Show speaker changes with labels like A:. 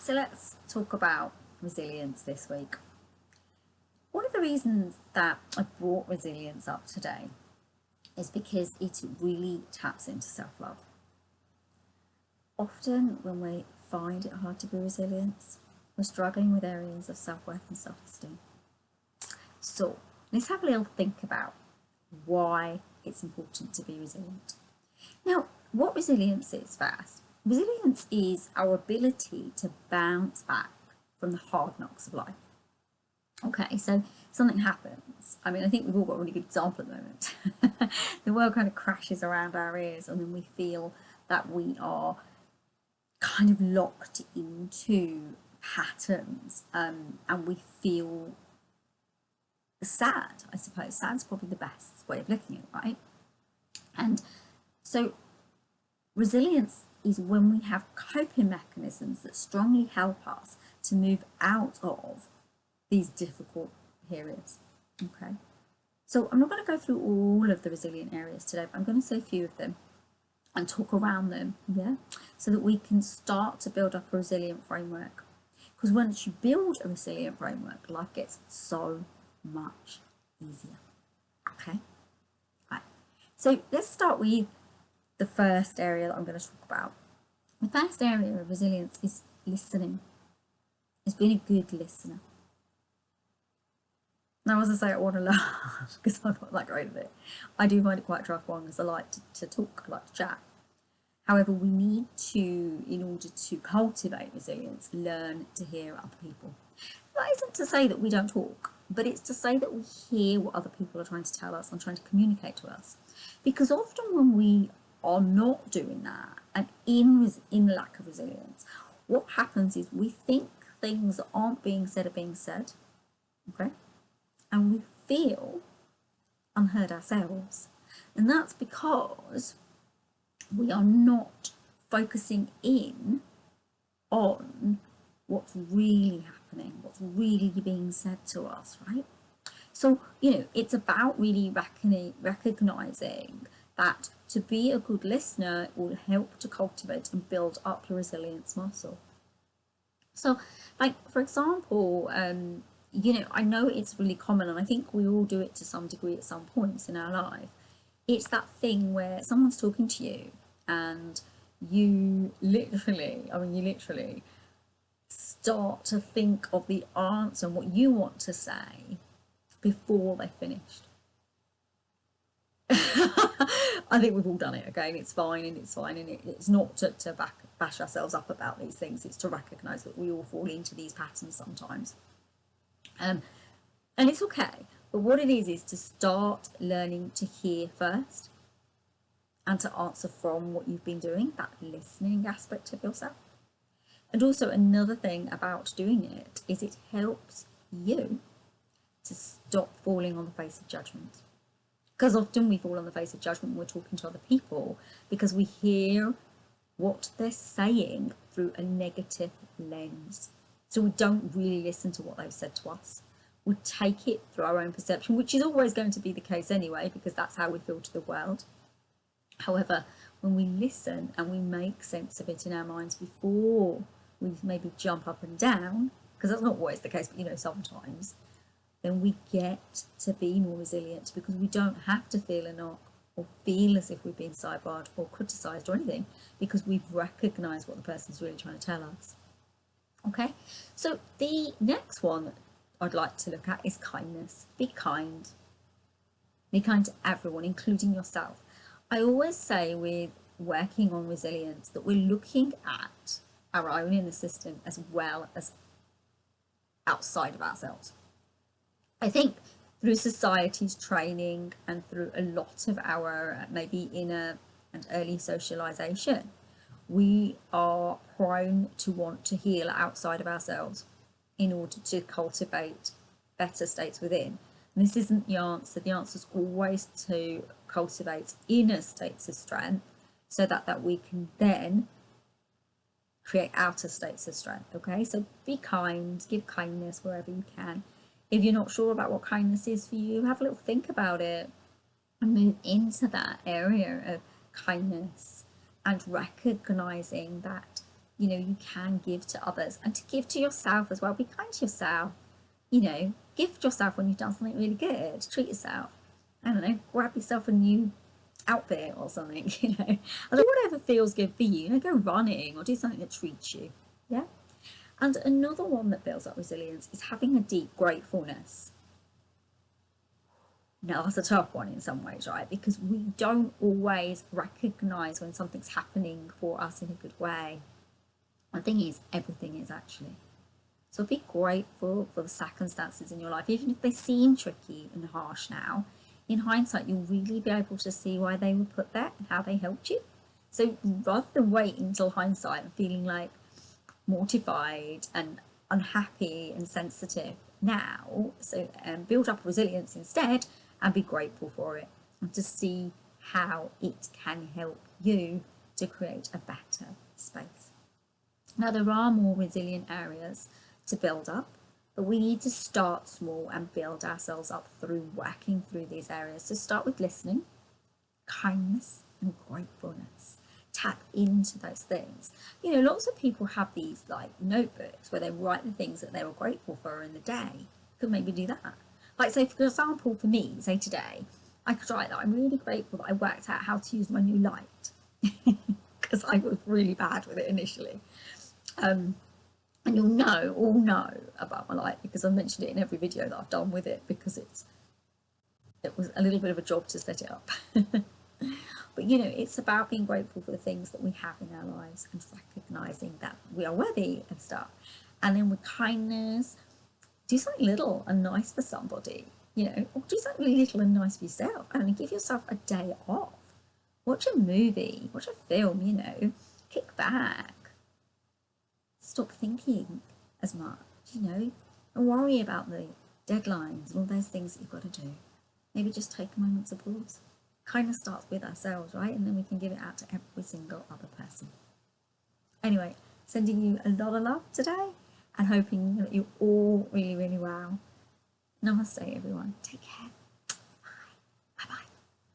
A: So let's talk about resilience this week. One of the reasons that I brought resilience up today is because it really taps into self-love. Often when we find it hard to be resilient, we're struggling with areas of self-worth and self-esteem. So let's have a little think about why it's important to be resilient. Now, what resilience is first? Resilience is our ability to bounce back from the hard knocks of life. Okay, so something happens. I mean, I think we've all got a really good example at the moment. The world kind of crashes around our ears, and then we feel that we are kind of locked into patterns, and we feel sad, I suppose. Sad's probably the best way of looking at it, right? And so resilience is when we have coping mechanisms that strongly help us to move out of these difficult periods. Okay, so I'm not going to go through all of the resilient areas today, but I'm going to say a few of them and talk around them, yeah, so that we can start to build up a resilient framework. Because once you build a resilient framework, life gets so much easier. Okay, right. So let's start with the first area that I'm going to talk about. The first area of resilience is listening. It's being a good listener. Now, as I say, I want to laugh because I'm not that great at it. I do find it quite trouble because I like to talk, I like to chat. However, we need to, in order to cultivate resilience, learn to hear other people. That isn't to say that we don't talk, but it's to say that we hear what other people are trying to tell us and trying to communicate to us. Because often when we are not doing that and in lack of resilience, what happens is we think things that aren't being said are being said, okay? And we feel unheard ourselves. And that's because we are not focusing in on what's really happening, what's really being said to us, right? So, it's about really recognizing that to be a good listener will help to cultivate and build up your resilience muscle. So, like, for example, I know it's really common, and I think we all do it to some degree at some points in our life. It's that thing where someone's talking to you and you literally start to think of the answer and what you want to say before they finished. I think we've all done it, okay, and it's fine, and it's not to bash ourselves up about these things. It's to recognise that we all fall into these patterns sometimes. And it's okay, but what it is to start learning to hear first and to answer from what you've been doing, that listening aspect of yourself. And also another thing about doing it is it helps you to stop falling on the face of judgment. Because often we fall on the face of judgment when we're talking to other people because we hear what they're saying through a negative lens. So we don't really listen to what they've said to us. We take it through our own perception, which is always going to be the case anyway, because that's how we feel to the world. However, when we listen and we make sense of it in our minds before we maybe jump up and down, because that's not always the case, but sometimes, then we get to be more resilient because we don't have to feel a knock or feel as if we've been sidebarred or criticised or anything, because we've recognised what the person's really trying to tell us. Okay, so the next one I'd like to look at is kindness. Be kind. Be kind to everyone, including yourself. I always say with working on resilience that we're looking at our own inner system as well as outside of ourselves. I think through society's training and through a lot of our maybe inner and early socialization, we are prone to want to heal outside of ourselves in order to cultivate better states within. And this isn't the answer. The answer is always to cultivate inner states of strength so that we can then create outer states of strength. Okay, so be kind, give kindness wherever you can. If you're not sure about what kindness is for you, have a little think about it and move into that area of kindness and recognizing that you know, you can give to others, and to give to yourself as well. Be kind to yourself, you know, gift yourself when you've done something really good. Treat yourself. I don't know, grab yourself a new outfit or something, you know, whatever feels good for you. You know, go running or do something that treats you. Yeah. And another one that builds up resilience is having a deep gratefulness. Now, that's a tough one in some ways, right? Because we don't always recognize when something's happening for us in a good way. The thing is, everything is actually. So be grateful for the circumstances in your life, even if they seem tricky and harsh now. In hindsight, you'll really be able to see why they were put there and how they helped you. So rather than wait until hindsight and feeling like mortified and unhappy and sensitive now, so build up resilience instead and be grateful for it, and to see how it can help you to create a better space. Now, there are more resilient areas to build up, but we need to start small and build ourselves up through working through these areas. So start with listening, kindness and gratefulness. Tap into those things. You know, lots of people have these like notebooks where they write the things that they were grateful for in the day. You could maybe do that. Like, say, for example, for me, say today, I could write that I'm really grateful that I worked out how to use my new light, because I was really bad with it initially. And you'll all know about my light because I've mentioned it in every video that I've done with it, because it was a little bit of a job to set it up. But you know, it's about being grateful for the things that we have in our lives and recognizing that we are worthy of stuff. And then with kindness, do something little and nice for somebody, you know, or do something really little and nice for yourself. And give yourself a day off. Watch a movie, watch a film, you know, kick back. Stop thinking as much, you know, and worry about the deadlines and all those things that you've got to do. Maybe just take a moment to pause. Kindness starts with ourselves, right? And then we can give it out to every single other person. Anyway, sending you a lot of love today and hoping that you're all really, really well. Namaste, everyone. Take care.